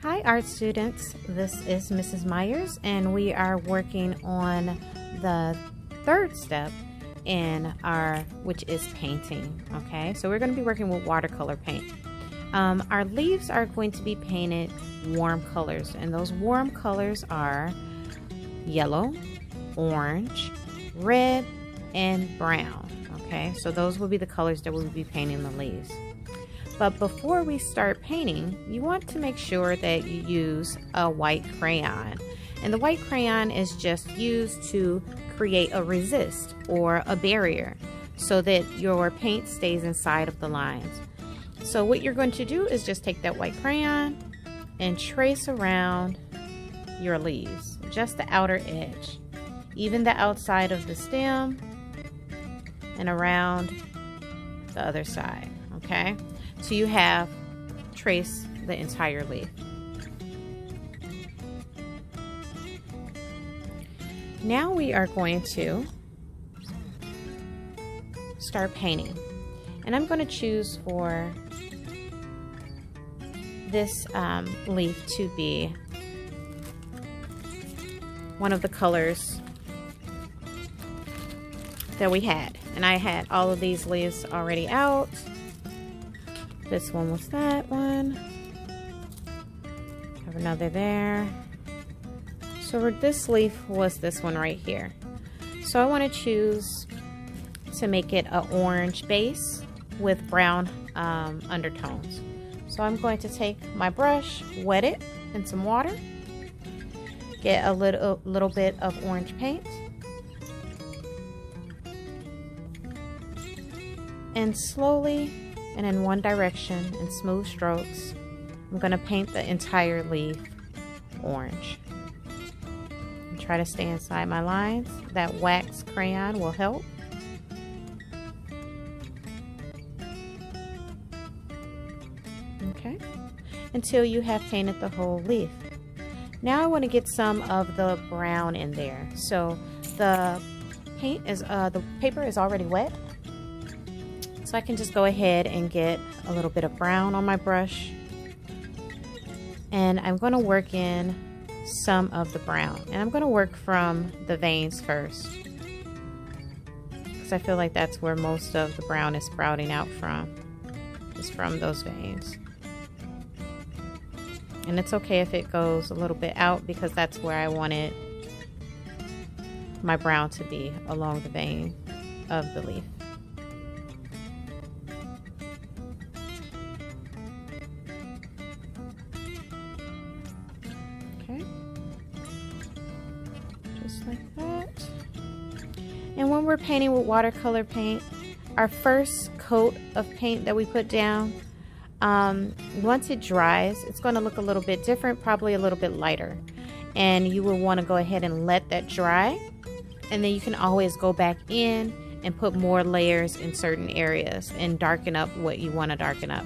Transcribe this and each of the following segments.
Hi art students, this is Mrs. Myers and we are working on the third step in which is painting. Okay, so we're going to be working with watercolor paint. Our leaves are going to be painted warm colors, and those warm colors are yellow, orange, red, and brown. Okay, so those will be the colors that we'll be painting the leaves. But before we start painting, you want to make sure that you use a white crayon. And the white crayon is just used to create a resist or a barrier so that your paint stays inside of the lines. So what you're going to do is just take that white crayon and trace around your leaves, just the outer edge, even the outside of the stem and around the other side, okay? So you have traced the entire leaf. Now we are going to start painting. And I'm going to choose for this leaf to be one of the colors that we had. And I had all of these leaves already out. This one was that one. Have another there. So this leaf was this one right here. So I want to choose to make it an orange base with brown undertones. So I'm going to take my brush, wet it in some water, get a little bit of orange paint, and slowly and in one direction in smooth strokes, I'm going to paint the entire leaf orange. And try to stay inside my lines. That wax crayon will help. Okay, until you have painted the whole leaf. Now I want to get some of the brown in there. So the paper is already wet. So I can just go ahead and get a little bit of brown on my brush. And I'm going to work in some of the brown. And I'm going to work from the veins first, because I feel like that's where most of the brown is sprouting out from, is from those veins. And it's okay if it goes a little bit out, because that's where I wanted my brown to be, along the vein of the leaf. Okay, just like that. And when we're painting with watercolor paint, our first coat of paint that we put down, once it dries, it's going to look a little bit different, probably a little bit lighter. And you will want to go ahead and let that dry. And then you can always go back in and put more layers in certain areas and darken up what you want to darken up.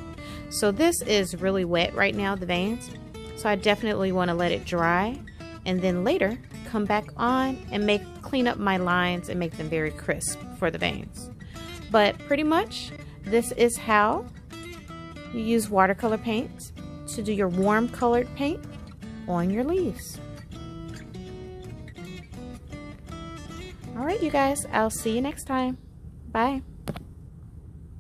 So this is really wet right now, the veins. So I definitely want to let it dry. And then later, come back on and clean up my lines and make them very crisp for the veins. But pretty much, this is how you use watercolor paint to do your warm colored paint on your leaves. All right, you guys, I'll see you next time. Bye.